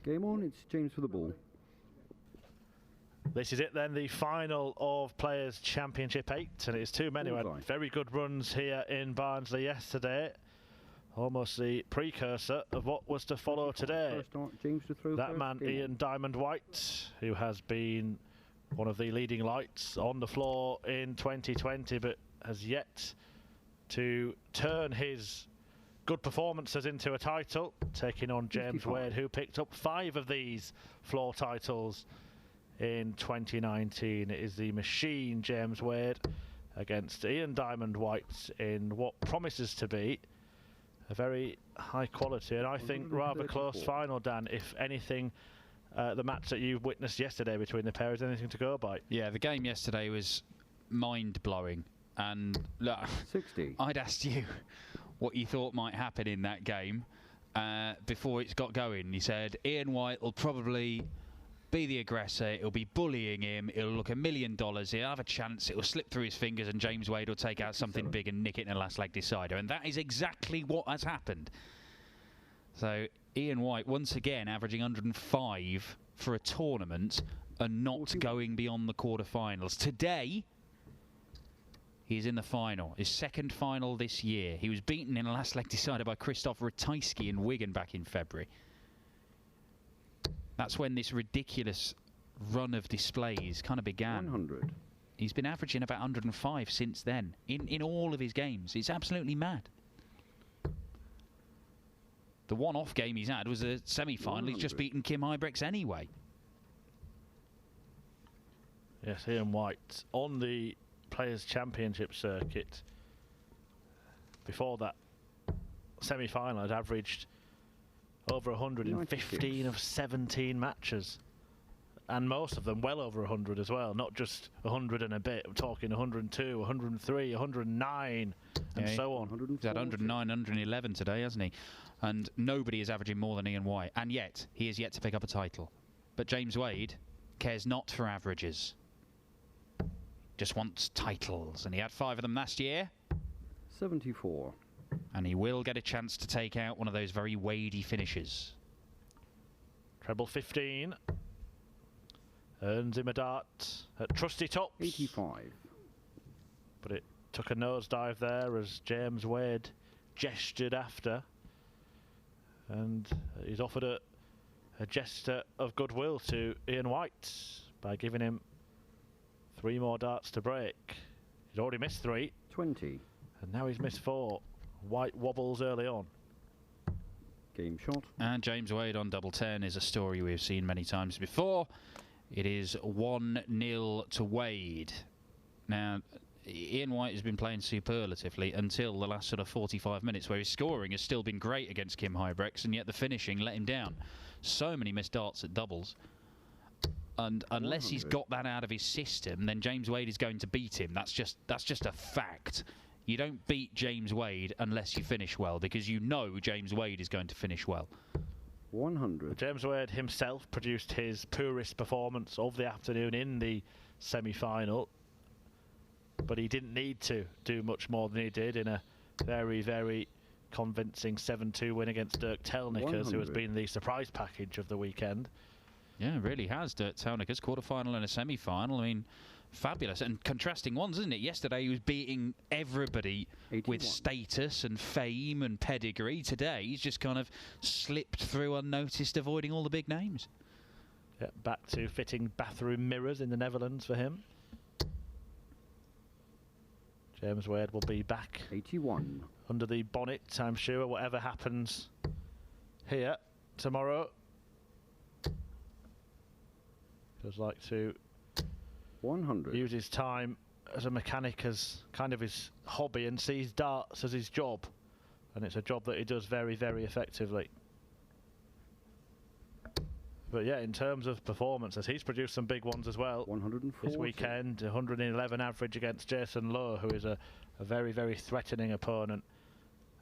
Game on, it's James for the ball. This is it then, the final of Players' Championship 8, and it's too many. We had very good runs here in Barnsley yesterday. Almost the precursor of what was to follow today. James to throw that man, Ian Diamond White, who has been one of the leading lights on the floor in 2020, but has yet to turn his good performances into a title, taking on James Wade, who picked up 5 of these floor titles in 2019. It is the machine James Wade against Ian Diamond White in what promises to be a very high quality and I think rather close final, Dan. If anything, the match that you witnessed yesterday between the pair is anything to go by. Yeah, the game yesterday was mind-blowing, and look, 60. I'd asked you what you thought might happen in that game before it's got going. You said Ian White will probably be the aggressor, it'll be bullying him, it'll look $1 million, he'll have a chance, it'll slip through his fingers and James Wade will take out something big and nick it in a last leg decider. And that is exactly what has happened. So Ian White once again averaging 105 for a tournament and not going beyond the quarterfinals. Today he's in the final, his second final this year. He was beaten in a last leg decider by Krzysztof Ratajski in Wigan back in February. That's when this ridiculous run of displays kind of began. 100. He's been averaging about 105 since then, in all of his games. It's absolutely mad. The one-off game he's had was a semi-final. He's just beaten Kim Huybrechts anyway. Yes, Ian White on the Players' Championship circuit. Before that semi-final had averaged over 115 of 17 matches, and most of them well over 100 as well, not just 100 and a bit. I'm talking 102, 103, 109 and so on. He's had 109, 111 today, hasn't he? And nobody is averaging more than Ian White, and yet he is yet to pick up a title. But James Wade cares not for averages, just wants titles, and he had 5 of them last year. 74. And he will get a chance to take out one of those very Wadey finishes. Treble 15. Earns him a dart at Trusty Tops. 85. But it took a nosedive there as James Wade gestured after. And he's offered a gesture of goodwill to Ian White by giving him 3 more darts to break. He's already missed 3. 20. And now he's missed 4. White wobbles early on. Game shot. And James Wade on double 10 is a story we've seen many times before. It is 1-0 to Wade. Now, Ian White has been playing superlatively until the last sort of 45 minutes, where his scoring has still been great against Kim Huybrechts, and yet the finishing let him down. So many missed darts at doubles. And unless 100. he's got that out of his system, then James Wade is going to beat him. That's just a fact. You don't beat James Wade unless you finish well, because you know James Wade is going to finish well. 100. James Wade himself produced his poorest performance of the afternoon in the semi-final, but he didn't need to do much more than he did in a very, very convincing 7-2 win against Dirk Telnikers, who has been the surprise package of the weekend. Yeah, it really has. Dirk Telnikers, quarter-final and a semi-final. I mean, fabulous. And contrasting ones, isn't it? Yesterday he was beating everybody 81. with status and fame and pedigree. Today he's just kind of slipped through unnoticed, avoiding all the big names. Yeah, back to fitting bathroom mirrors in the Netherlands for him. James Wade will be back 81. under the bonnet, I'm sure, whatever happens here tomorrow. Does like to 100. use his time as a mechanic as kind of his hobby, and sees darts as his job, and it's a job that he does very, very effectively. But yeah, in terms of performances, he's produced some big ones as well. 140. This weekend, 111 average against Jason Lowe, who is a very, very threatening opponent,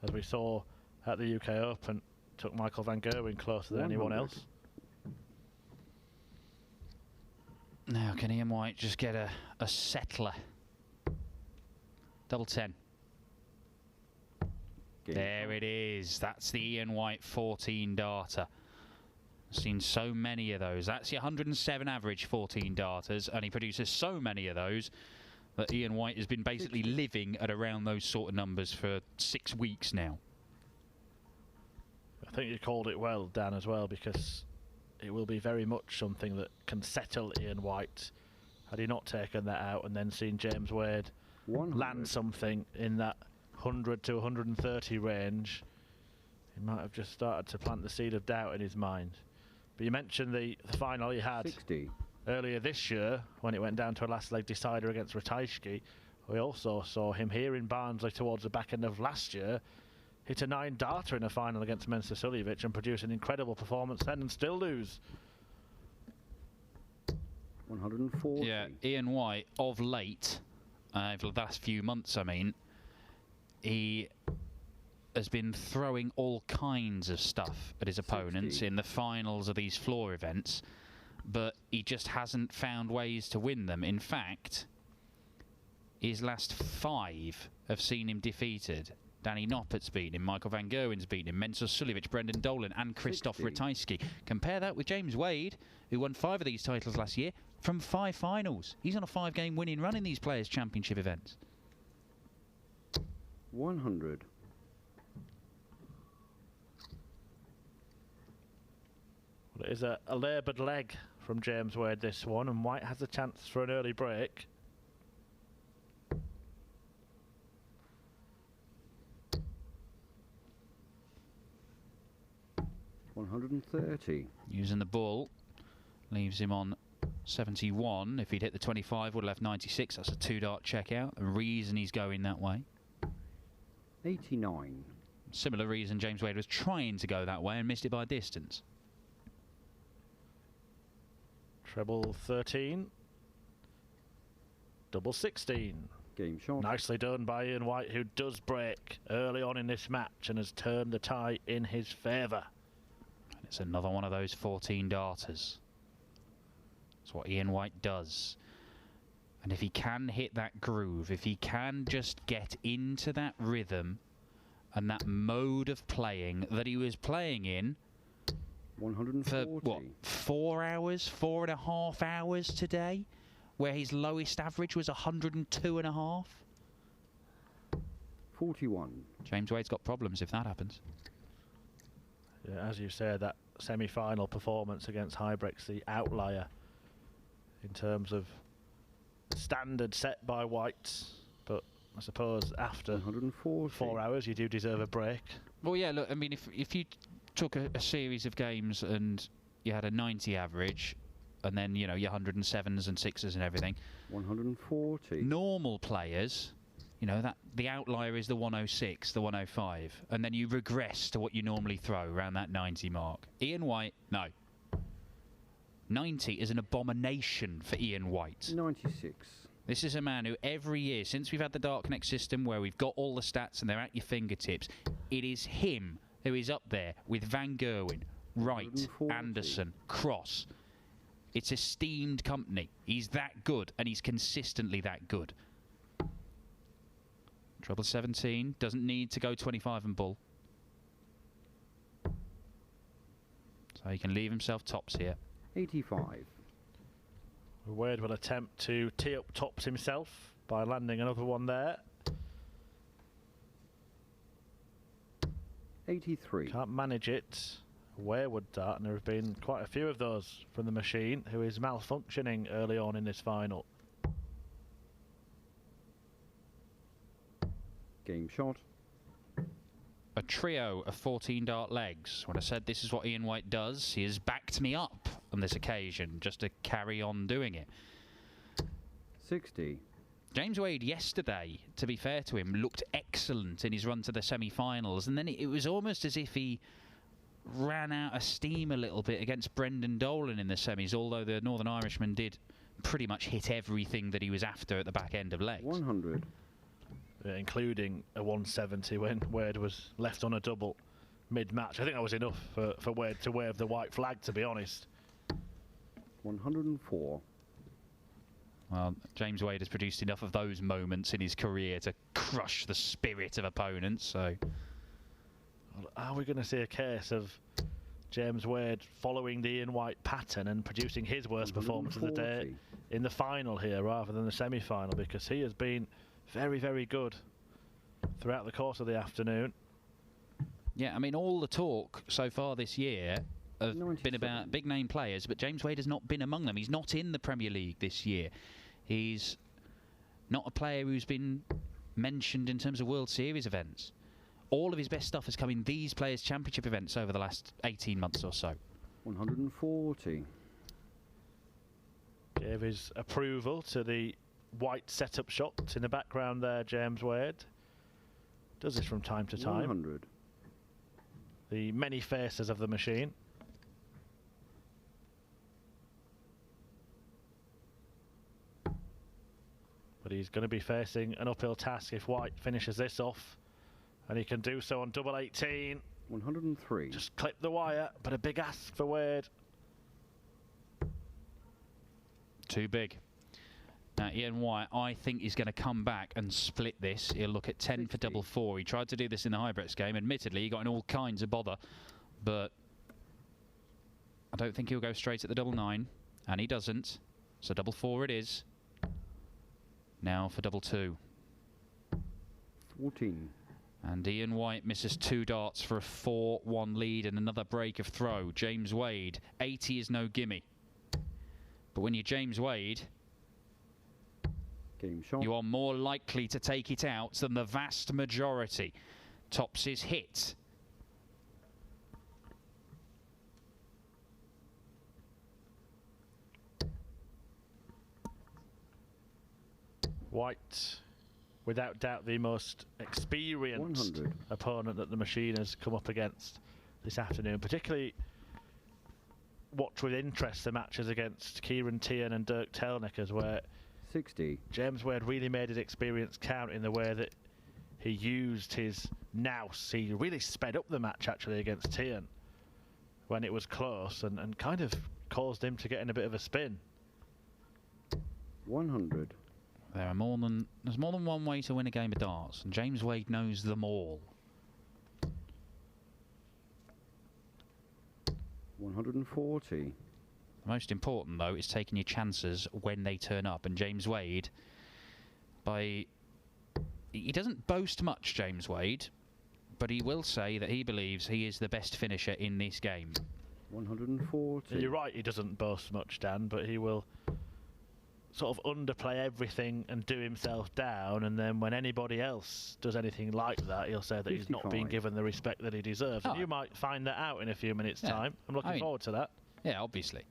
as we saw at the UK Open. Took Michael van Gerwen closer than anyone else. Now, can Ian White just get a settler? Double 10. There it is. That's the Ian White 14 darter. Seen so many of those. That's your 107 average 14 darters, and he produces so many of those that Ian White has been basically 60. living at around those sort of numbers for 6 weeks now. I think you called it well, Dan, as well, because it will be very much something that can settle Ian White. Had he not taken that out and then seen James Wade 100. land something in that 100 to 130 range, he might have just started to plant the seed of doubt in his mind. But you mentioned the final he had 60. earlier this year when it went down to a last leg decider against Ratajski. We also saw him here in Barnsley towards the back end of last year hit a 9 darter in a final against Mensah Suljovic and produce an incredible performance then and still lose. 140. Yeah, Ian White, of late, over the last few months, I mean, he has been throwing all kinds of stuff at his opponents 60. in the finals of these floor events, but he just hasn't found ways to win them. In fact, his last 5 have seen him defeated. Danny Noppert's beaten him, Michael van Gerwen's beaten him, Mensah Suljovic, Brendan Dolan and Christoph 60. Ratajski. Compare that with James Wade, who won 5 of these titles last year from 5 finals. He's on a 5-game winning run in these Players' Championship events. 100. Well, it is a laboured leg from James Wade, this one, and White has a chance for an early break. $130. Using the ball, leaves him on 71. If he'd hit the 25, would have left 96. That's a 2-dart checkout. The reason he's going that way. 89. Similar reason James Wade was trying to go that way and missed it by a distance. Treble 13. Double 16. Game shot. Nicely done by Ian White, who does break early on in this match and has turned the tie in his favour. And it's another one of those 14 darters. That's what Ian White does. And if he can hit that groove, if he can just get into that rhythm and that mode of playing that he was playing in 140. for, what, 4 hours, 4.5 hours today, where his lowest average was 102.5. 41. James Wade's got problems if that happens. Yeah, as you said, that semi-final performance against Huybrechts, the outlier in terms of standard set by White, but I suppose after 140. 4 hours you do deserve a break. Well, yeah, look, I mean, if you took a series of games and you had a 90 average, and then, you know, your 107s and 6s and everything, 140. normal players, you know, that the outlier is the 106, the 105, and then you regress to what you normally throw around that 90 mark. Ian White, no. 90 is an abomination for Ian White. 96. This is a man who every year, since we've had the Dart Connect system where we've got all the stats and they're at your fingertips, it is him who is up there with Van Gerwen, Wright, 140. Anderson, Cross. It's esteemed company. He's that good, and he's consistently that good. Treble 17, doesn't need to go 25 and bull. So he can leave himself tops here. 85. Wade will attempt to tee up tops himself by landing another one there. 83. Can't manage it. Wayward dart, and there have been quite a few of those from the machine, who is malfunctioning early on in this final. Game shot. A trio of 14 dart legs. When I said this is what Ian White does, he has backed me up on this occasion just to carry on doing it. 60. James Wade yesterday, to be fair to him, looked excellent in his run to the semi-finals, and then it was almost as if he ran out of steam a little bit against Brendan Dolan in the semis, although the Northern Irishman did pretty much hit everything that he was after at the back end of legs. 100. Including a 170 when Wade was left on a double mid-match. I think that was enough for Wade to wave the white flag, to be honest. 104. Well, James Wade has produced enough of those moments in his career to crush the spirit of opponents, so... Are we going to see a case of James Wade following the Ian White pattern and producing his worst performance of the day 140. in the final here rather than the semi-final, because he has been very, very good throughout the course of the afternoon. Yeah, I mean, all the talk so far this year have been 97. about big name players, but James Wade has not been among them. He's not in the Premier League this year. He's not a player who's been mentioned in terms of World Series events. All of his best stuff has come in these Players' Championship events over the last 18 months or so. 140. Gave his approval to the White setup shot in the background there, James Wade. Does this from time to time. 100. The many faces of the machine. But he's going to be facing an uphill task if White finishes this off. And he can do so on double 18. 103. Just clip the wire, but a big ask for Wade. Too big. Now, Ian White, I think, is going to come back and split this. He'll look at 10 for 60. double 4. He tried to do this in the Highbricks game. Admittedly, he got in all kinds of bother, but I don't think he'll go straight at the double 9, and he doesn't. So double 4 it is. Now for double 2. 14. And Ian White misses 2 darts for a 4-1 lead and another break of throw. James Wade, 80 is no gimme. But when you're James Wade, Game shot. you are more likely to take it out than the vast majority. Tops his hit. White, without doubt, the most experienced 100. opponent that the machine has come up against this afternoon. Particularly watch with interest the matches against Kieran Tierney and Dirk Telnickers, where 60. James Wade really made his experience count in the way that he used his nous. He really sped up the match actually against Tierney when it was close and kind of caused him to get in a bit of a spin. 100. There's more than one way to win a game of darts, and James Wade knows them all. 140. The most important, though, is taking your chances when they turn up. And James Wade, he doesn't boast much, James Wade, but he will say that he believes he is the best finisher in this game. 140. You're right, he doesn't boast much, Dan, but he will sort of underplay everything and do himself down, and then when anybody else does anything like that, he'll say that he's not being 55. given the respect that he deserves. Oh. And you might find that out in a few minutes' Yeah. time. I'm looking I mean- forward to that. Yeah, obviously.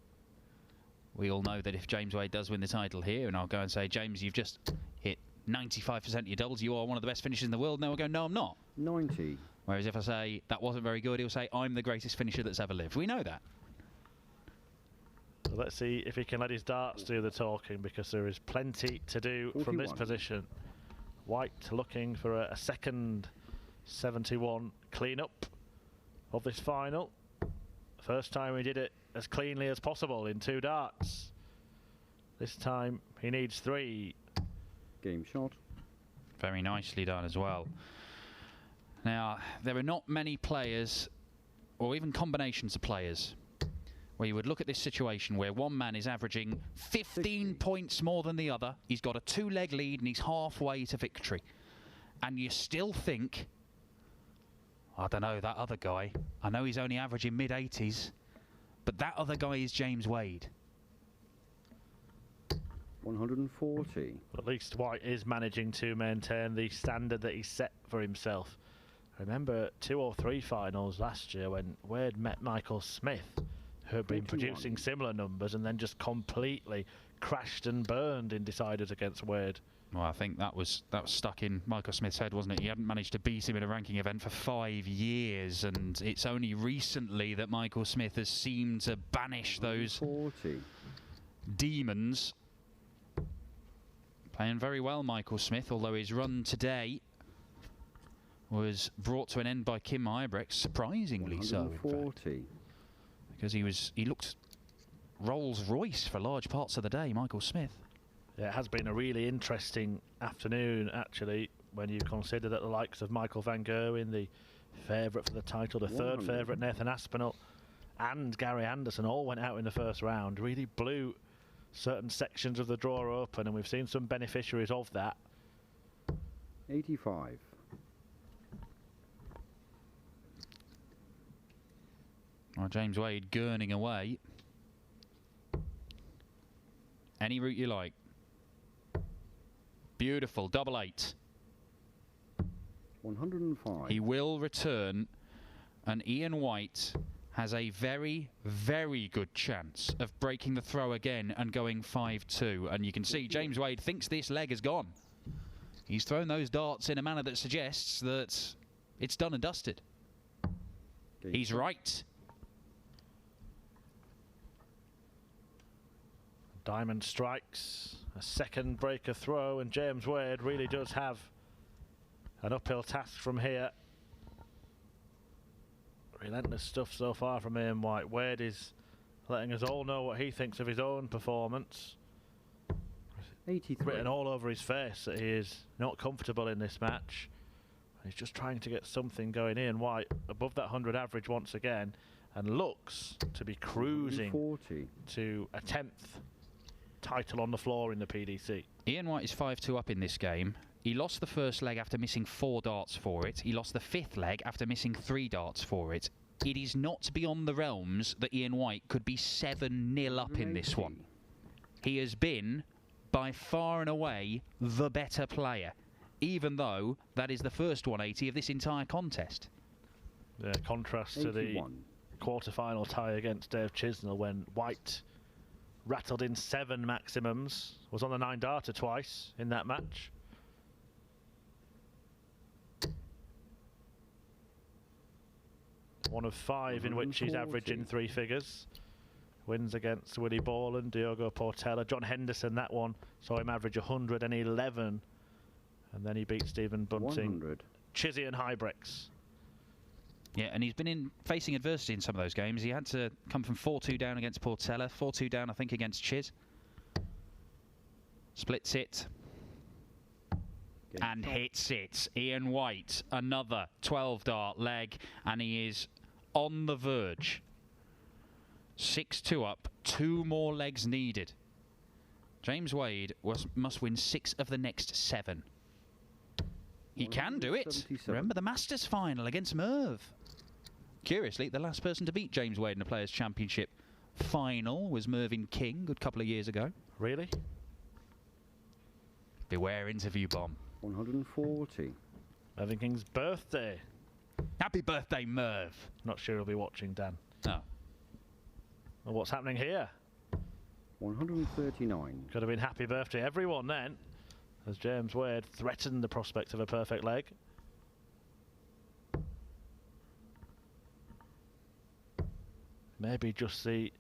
We all know that if James Wade does win the title here, and I'll go and say, James, you've just hit 95% of your doubles, you are one of the best finishers in the world, and then we'll go, no, I'm not. 90. Whereas if I say, that wasn't very good, he'll say, I'm the greatest finisher that's ever lived. We know that. So let's see if he can let his darts do the talking, because there is plenty to do from this 41. position. White looking for a second 71 clean-up of this final. First time he did it as cleanly as possible in 2 darts. This time he needs 3. Game shot. Very nicely done as well. Now, there are not many players, or even combinations of players, where you would look at this situation where one man is averaging 15 60. points more than the other, he's got a 2-leg lead and he's halfway to victory. And you still think, I don't know, that other guy, I know he's only averaging mid-80s, but that other guy is James Wade. 140. At least White is managing to maintain the standard that he set for himself. I remember 2 or 3 finals last year when Wade met Michael Smith, who had been 21. producing similar numbers and then just completely crashed and burned in deciders against Wade. Well, I think that was stuck in Michael Smith's head, wasn't it? He hadn't managed to beat him in a ranking event for 5 years, and it's only recently that Michael Smith has seemed to banish those 40. demons. Playing very well, Michael Smith, although his run today was brought to an end by Kim Huybrechts, surprisingly so, in fact, 140. because he looked Rolls-Royce for large parts of the day, Michael Smith. Yeah, it has been a really interesting afternoon, actually, when you consider that the likes of Michael van Gerwen, the favourite for the title, the third 100. favourite Nathan Aspinall, and Gary Anderson all went out in the first round, really blew certain sections of the draw open, and we've seen some beneficiaries of that. 85. Well, James Wade gurning away. Any route you like. Beautiful, double 8. 105. He will return, and Ian White has a very, very good chance of breaking the throw again and going 5-2. And you can see James Wade thinks this leg is gone. He's thrown those darts in a manner that suggests that it's done and dusted. He's right. Diamond strikes, a second breaker throw, and James Wade really does have an uphill task from here. Relentless stuff so far from Ian White. Wade is letting us all know what he thinks of his own performance. 83. Written all over his face that he is not comfortable in this match. He's just trying to get something going. Ian White above that 100 average once again, and looks to be cruising 140. to a 10th title on the floor in the PDC. Ian White is 5-2 up in this game. He lost the first leg after missing 4 darts for it. He lost the 5th leg after missing 3 darts for it. It is not beyond the realms that Ian White could be 7-0 up in this one. He has been, by far and away, the better player, even though that is the first 180 of this entire contest. The contrast to the 81. quarter-final tie against Dave Chisnell, when White rattled in 7 maximums, was on the 9-darter twice in that match. One of 5 in which he's averaging 3 figures. Wins against Willie Borland, Diogo Portela, John Henderson. That one saw him average 111, and then he beat Stephen Bunting, 100. Chizzy and Hybrex. Yeah, and he's been facing adversity in some of those games. He had to come from 4-2 down against Portela, 4-2 down, I think, against Chiz. Splits it. And hits it. Ian White, another 12-dart leg, and he is on the verge. 6-2 up, 2 more legs needed. James Wade must win 6 of the next 7. He can do it. 177. Remember the Masters final against Merv. Curiously, the last person to beat James Wade in a Players' Championship final was Mervyn King a good couple of years ago. Really? Beware interview bomb. 140. Mervyn King's birthday. Happy birthday, Merv. Not sure he'll be watching, Dan. Oh. Well, what's happening here? 139. Could have been happy birthday everyone then, as James Wade threatened the prospect of a perfect leg. Maybe just the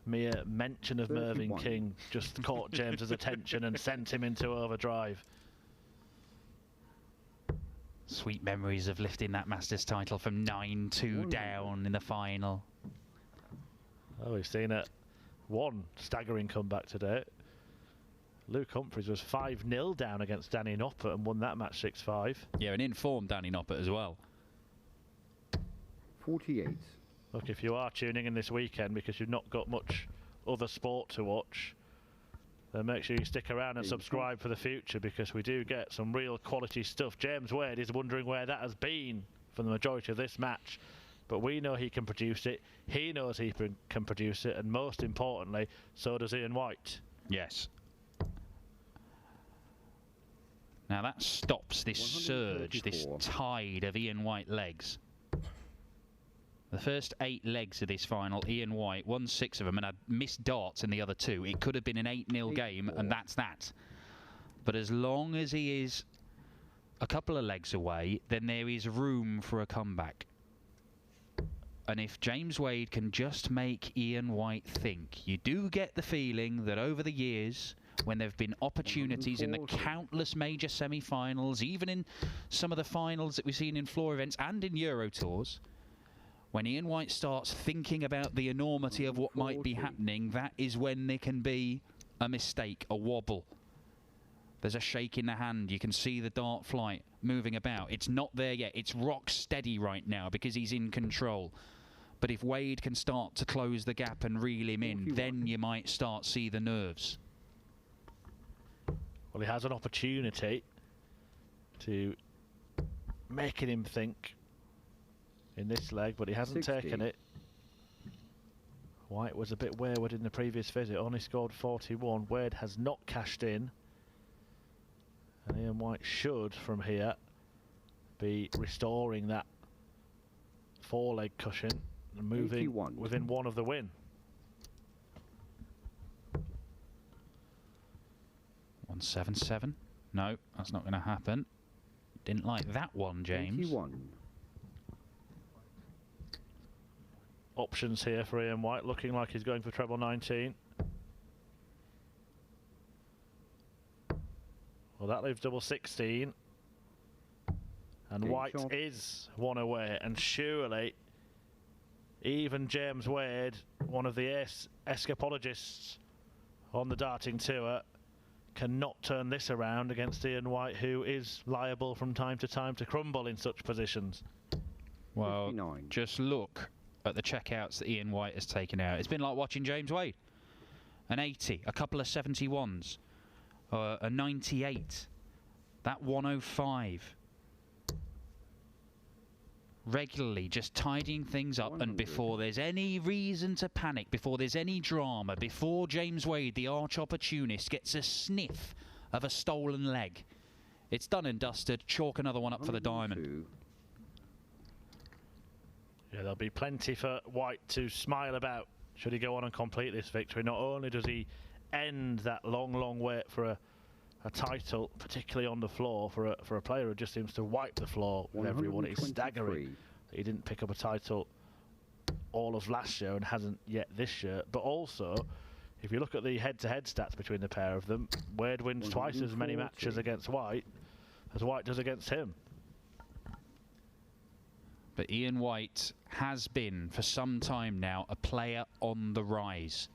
mere mention of Mervyn 31. King just caught James's attention and sent him into overdrive. Sweet memories of lifting that Masters title from 9-2 down in the final. Oh, we've seen it. One staggering comeback today. Luke Humphries was 5-0 down against Danny Noppert and won that match 6-5. Yeah, an informed Danny Noppert as well. 48. Look, if you are tuning in this weekend because you've not got much other sport to watch, then make sure you stick around and subscribe for the future, because we do get some real quality stuff. James Wade is wondering where that has been for the majority of this match, but we know he can produce it, he knows he can produce it, and most importantly, so does Ian White. Yes. Now that stops this surge, this 134. tide of Ian White legs. The first 8 legs of this final, Ian White won 6 of them and had missed darts in the other 2. It could have been an 8-0 game, and that's that. But as long as he is a couple of legs away, then there is room for a comeback. And if James Wade can just make Ian White think, you do get the feeling that over the years, when there have been opportunities in the 140. countless major semi-finals, even in some of the finals that we've seen in floor events and in Euro Tours, when Ian White starts thinking about the enormity of what might be 140. happening, that is when there can be a mistake, a wobble. There's a shake in the hand. You can see the dart flight moving about. It's not there yet. It's rock steady right now because he's in control. But if Wade can start to close the gap and reel him in, then you might start see the nerves. Well, he has an opportunity to making him think in this leg, but he hasn't 60. taken it. White was a bit wayward in the previous visit, only scored 41. Wade has not cashed in. And Ian White should, from here, be restoring that 4-leg cushion and moving 81. within one of the win. 177. No, that's not going to happen. Didn't like that one, James. 81. Options here for Ian White, looking like he's going for treble 19. Well, that leaves double 16. And Game White shot. is one away, and surely even James Wade, one of the escapologists on the darting tour, cannot turn this around against Ian White, who is liable from time to time to crumble in such positions. Well, 59. just look at the checkouts that Ian White has taken out. It's been like watching James Wade. An 80, a couple of 71s, a 98, that 105. Regularly just tidying things up, 100. and before there's any reason to panic, before there's any drama, before James Wade, the arch opportunist, gets a sniff of a stolen leg, it's done and dusted. Chalk another one up for the diamond. 102. Yeah, there'll be plenty for White to smile about should he go on and complete this victory. Not only does he end that long wait for a title, particularly on the floor, for a player who just seems to wipe the floor with everyone. It's staggering that he didn't pick up a title all of last year and hasn't yet this year. But also, if you look at the head-to-head stats between the pair of them, Wade wins twice as many 140. matches against White as White does against him. But Ian White has been, for some time now, a player on the rise.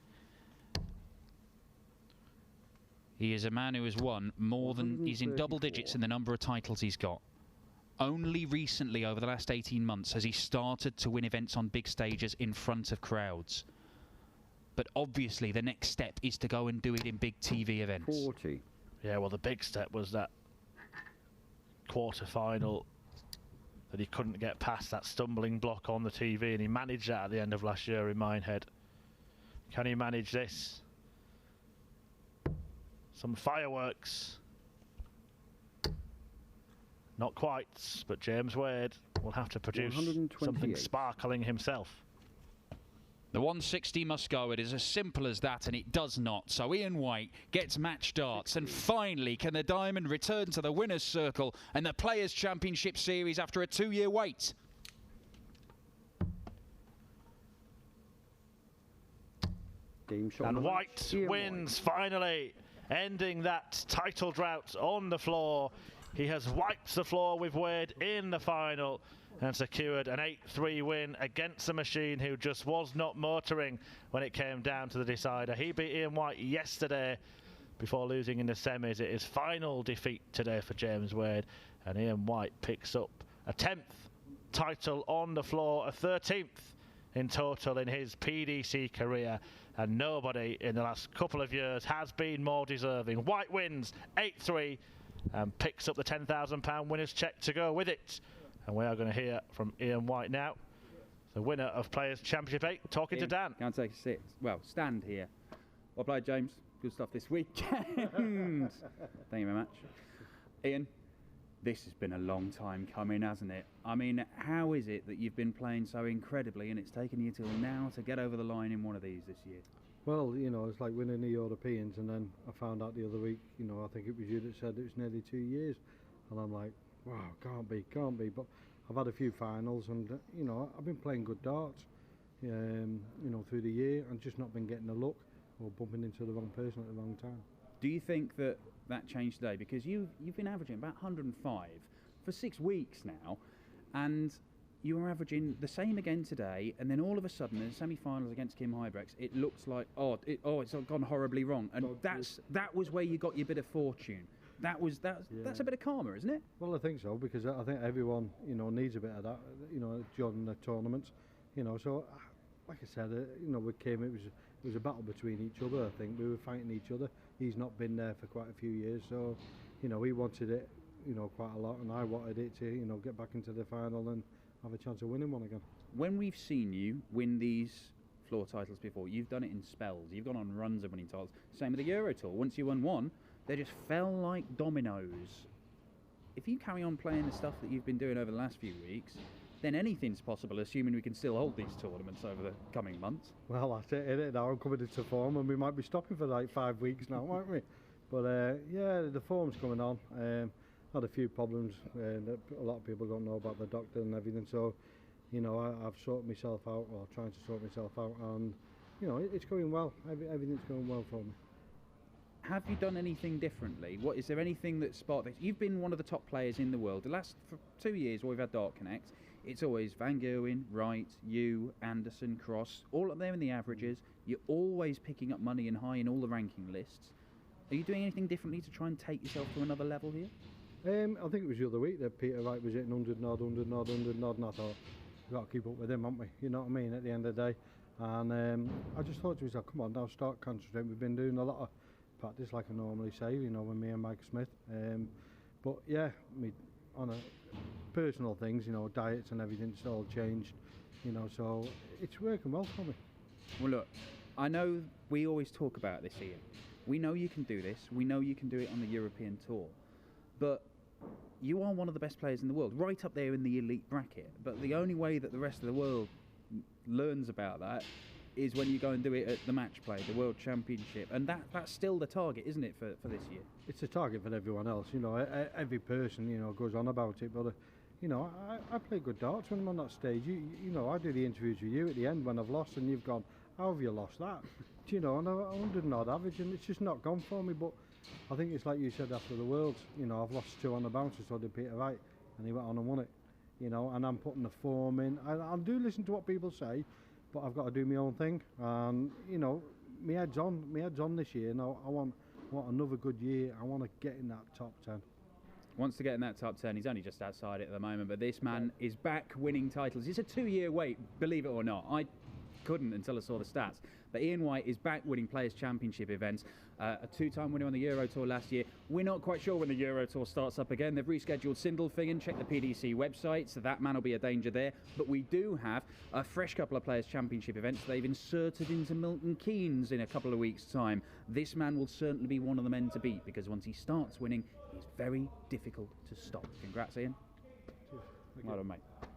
He is a man who has won more than... He's in double digits in the number of titles he's got. Only recently, over the last 18 months, has he started to win events on big stages in front of crowds. But obviously, the next step is to go and do it in big TV events. 40. Yeah, well, the big step was that quarter-final that he couldn't get past that stumbling block on the TV, and he managed that at the end of last year in Minehead. Can he manage this? Some fireworks. Not quite, but James Wade will have to produce something 128. sparkling himself. The 160 must go. It is as simple as that, and it does not. So Ian White gets match darts, and finally can the diamond return to the winner's circle and the Players' Championship Series after a 2-year wait. Game shot And number White Ian wins finally, ending that title drought on the floor. He has wiped the floor with Wade in the final and secured an 8-3 win against a machine who just was not motoring when it came down to the decider. He beat Ian White yesterday before losing in the semis. It is final defeat today for James Wade, and Ian White picks up a 10th title on the floor, a 13th in total in his PDC career, and nobody in the last couple of years has been more deserving. White wins 8-3 and picks up the £10,000 winner's cheque to go with it. And we are going to hear from Ian White now, the winner of Players' Championship 8, talking Ian, to Dan. Can I take a sit? Well, stand here. Well played, James. Good stuff this weekend. Thank you very much. Ian, this has been a long time coming, hasn't it? I mean, how is it that you've been playing so incredibly and it's taken you till now to get over the line in one of these this year? Well, you know, it's like winning the Europeans, and then I found out the other week, you know, I think it was you that said it was nearly 2 years, and I'm like, wow, can't be. But I've had a few finals, and you know, I've been playing good darts, you know, through the year, and just not been getting the luck or bumping into the wrong person at the wrong time. Do you think that changed today? Because you've been averaging about 105 for 6 weeks now, and you were averaging the same again today, and then all of a sudden in the semi-finals against Kim Huybrechts, it looks like it's gone horribly wrong, and that was where you got your bit of fortune. That's a bit of karma, isn't it? Well, I think so, because I think everyone, you know, needs a bit of that, you know, during the tournaments. You know, so like I said, you know, we came. It was a battle between each other. I think we were fighting each other. He's not been there for quite a few years, so you know, he wanted it, you know, quite a lot, and I wanted it to, you know, get back into the final and have a chance of winning one again. When we've seen you win these floor titles before, you've done it in spells. You've gone on runs of winning titles. Same with the Euro Tour. Once you won one, they just fell like dominoes. If you carry on playing the stuff that you've been doing over the last few weeks, then anything's possible, assuming we can still hold these tournaments over the coming months. Well, that's it, innit? Now I'm coming into form, and we might be stopping for like 5 weeks now, won't we? But yeah, the form's coming on. Had a few problems that a lot of people don't know about the doctor and everything, so you know, I've sorted myself out, or trying to sort myself out, and you know, it's going well. Everything's going well for me. Have you done anything differently? Is there anything that sparked this? You've been one of the top players in the world. The last 2 years while we've had Dart Connect, it's always Van Gerwen, Wright, you, Anderson, Cross, all up there in the averages. You're always picking up money and high in all the ranking lists. Are you doing anything differently to try and take yourself to another level here? I think it was the other week that Peter Wright was hitting 100 nod, 100 nod, 100 nod, and I thought, we've got to keep up with him, haven't we? You know what I mean, at the end of the day. And I just thought to myself, come on, now start concentrating. We've been doing a lot of practice, like I normally say, you know, with me and Mike Smith. But yeah, on a personal things, you know, diets and everything's all changed, you know, so it's working well for me. Well, look, I know we always talk about this, Ian. We know you can do this. We know you can do it on the European Tour. But you are one of the best players in the world, right up there in the elite bracket. But the only way that the rest of the world learns about that is when you go and do it at the match play, the World Championship. And that's still the target, isn't it, for this year? It's a target for everyone else, you know. Every person, you know, goes on about it. But, you know, I play good darts when I'm on that stage. You know, I do the interviews with you at the end when I've lost, and you've gone, how have you lost that? Do you know, and 100 and odd average, and it's just not gone for me. But I think it's like you said after the Worlds, you know, I've lost 2 on the bouncer, so did Peter Wright, and he went on and won it, you know, and I'm putting the form in. I do listen to what people say, but I've got to do my own thing, and, you know, my head's on this year. Now, I want another good year. I want to get in that top 10. Wants to get in that top 10. He's only just outside it at the moment, but this man is back winning titles. It's a 2-year wait, believe it or not. I couldn't until I saw the stats. But Ian White is back winning Players' Championship events. A 2-time winner on the Euro Tour last year. We're not quite sure when the Euro Tour starts up again. They've rescheduled Sindelfingen. Check the PDC website, so that man will be a danger there. But we do have a fresh couple of Players' Championship events they've inserted into Milton Keynes in a couple of weeks' time. This man will certainly be one of the men to beat, because once he starts winning, he's very difficult to stop. Congrats, Ian. Cheers. Thank Well you. done, mate.